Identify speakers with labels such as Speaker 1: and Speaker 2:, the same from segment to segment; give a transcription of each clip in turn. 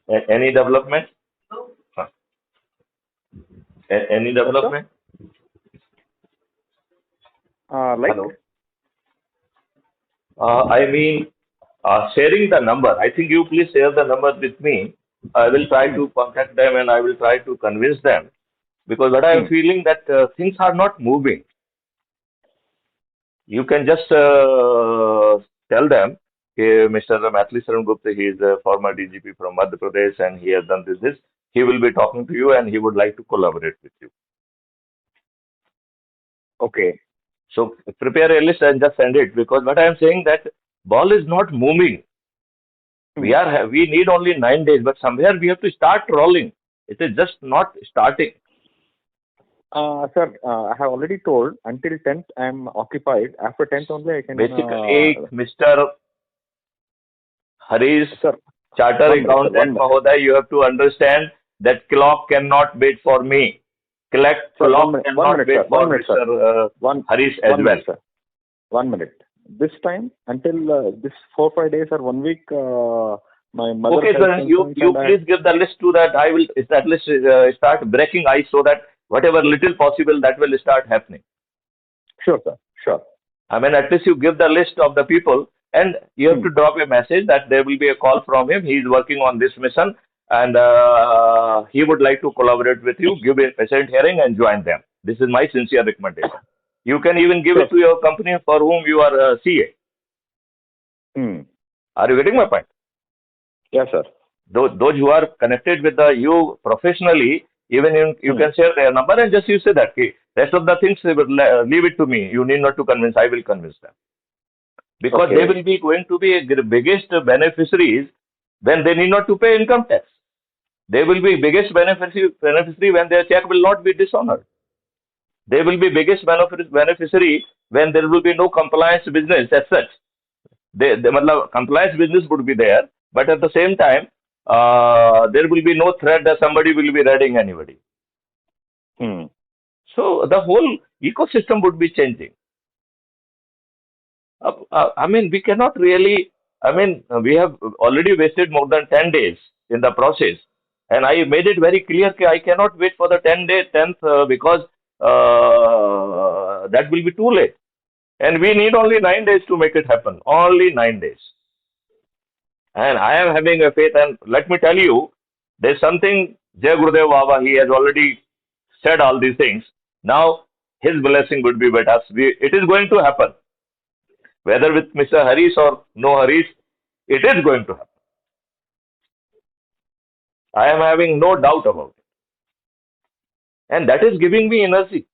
Speaker 1: Any development? Huh. Any
Speaker 2: Yes, sir.
Speaker 1: development?
Speaker 2: Like,
Speaker 1: Hello. I mean, sharing the number. I think you please share the number with me. I will try
Speaker 2: hmm,
Speaker 1: to contact them and I will try to convince them because what I am
Speaker 2: hmm.
Speaker 1: feeling that things are not moving. You can just tell them, okay, Mr. Maithili Sharan Gupta, he is a former DGP from Madhya Pradesh and he has done this. He will be talking to you and he would like to collaborate with you.
Speaker 2: Okay.
Speaker 1: So prepare a list and just send it because what I am saying that ball is not moving.
Speaker 2: Hmm.
Speaker 1: We need only 9 days, but somewhere we have to start rolling. It is just not starting.
Speaker 2: Sir, I have already told until 10th I am occupied. After 10th only I can.
Speaker 1: Basically, Mr. Harish,
Speaker 2: Sir,
Speaker 1: Charter
Speaker 2: 1 minute, sir.
Speaker 1: Accountant
Speaker 2: 1 minute.
Speaker 1: Mahoday, you have to understand that clock cannot wait for me.
Speaker 2: Sir,
Speaker 1: Clock
Speaker 2: 1
Speaker 1: cannot
Speaker 2: minute, sir.
Speaker 1: wait for
Speaker 2: 1 minute, sir.
Speaker 1: Mr.
Speaker 2: One,
Speaker 1: Harish as
Speaker 2: 1 minute,
Speaker 1: well.
Speaker 2: sir. 1 minute. This time, until this 4 5 days or 1 week, my mother
Speaker 1: Okay,
Speaker 2: health
Speaker 1: sir,
Speaker 2: concerns
Speaker 1: you
Speaker 2: and I.
Speaker 1: please give the list to that. I will at least start breaking ice so that whatever little possible that will start happening.
Speaker 2: Sure, sir. Sure.
Speaker 1: I mean, at least you give the list of the people and you have
Speaker 2: Hmm.
Speaker 1: to drop a message that there will be a call from him. He is working on this mission and he would like to collaborate with you, give a patient hearing and join them. This is my sincere recommendation. You can even give
Speaker 2: Sure,
Speaker 1: it to your company for whom you are CA.
Speaker 2: sir. Hmm.
Speaker 1: Are you getting my point?
Speaker 2: Yes, sir.
Speaker 1: Those who are connected with you professionally, even you
Speaker 2: Hmm.
Speaker 1: can share their number and just you say that, okay, rest of the things, leave it to me. You need not to convince. I will convince them. Because they
Speaker 2: Okay.
Speaker 1: will be going to be biggest beneficiaries when they need not to pay income tax. They will be biggest beneficiary when their check will not be dishonored. They will be biggest beneficiary when there will be no compliance business as such. Matlab, compliance business would be there, but at the same time, there will be no threat that somebody will be raiding anybody.
Speaker 2: Hmm.
Speaker 1: So the whole ecosystem would be changing. I mean, we cannot really. I mean, we have already wasted more than 10 days in the process, and I made it very clear that I cannot wait for the 10th because that will be too late. And we need only 9 days to make it happen. Only 9 days. And I am having a faith. And let me tell you, there's something Jai Gurudev Baba. He has already said all these things. Now his blessing would be with us. It is going to happen. Whether with Mr. Harish or no Harish, it is going to happen. I am having no doubt about it. And that is giving me energy.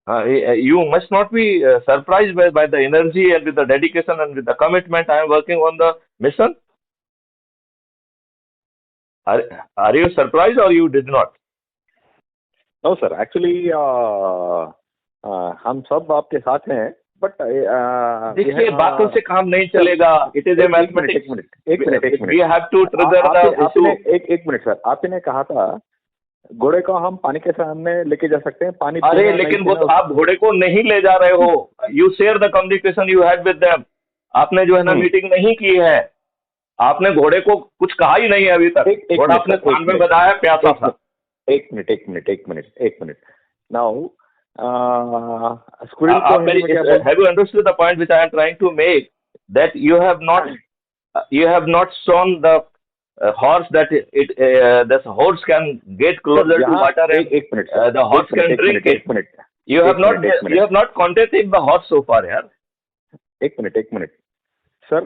Speaker 1: You must not be surprised by the energy and with the dedication and with the commitment I am working on the mission. Are, are you surprised or you did not?
Speaker 2: No, sir. Actually, हम सब आपके साथ हैं. But
Speaker 1: देखिए बातों से काम नहीं चलेगा. It is a mathematics.
Speaker 2: एक minute.
Speaker 1: We have to trigger the issue.
Speaker 2: एक मिनट सर. आपने कहा था घोड़े को हम पानी के सामने लेके जा सकते हैं. पानी
Speaker 1: अरे लेकिन वो तो आप घोड़े को नहीं ले जा रहे हो. You share the communication you had with them. आपने जो है ना मीटिंग नहीं की है. आपने घोड़े को कुछ कहा ही नहीं है अभी तक. घोड़ा अपने स्थान में बताया प्यासा था.
Speaker 2: एक minute. Now,
Speaker 1: have you understood the point which I am trying to make? That you have not shown the horse that this horse can get closer to water and the horse can drink it. You have not contacted the horse so far, yeah.
Speaker 2: एक minute. Sir,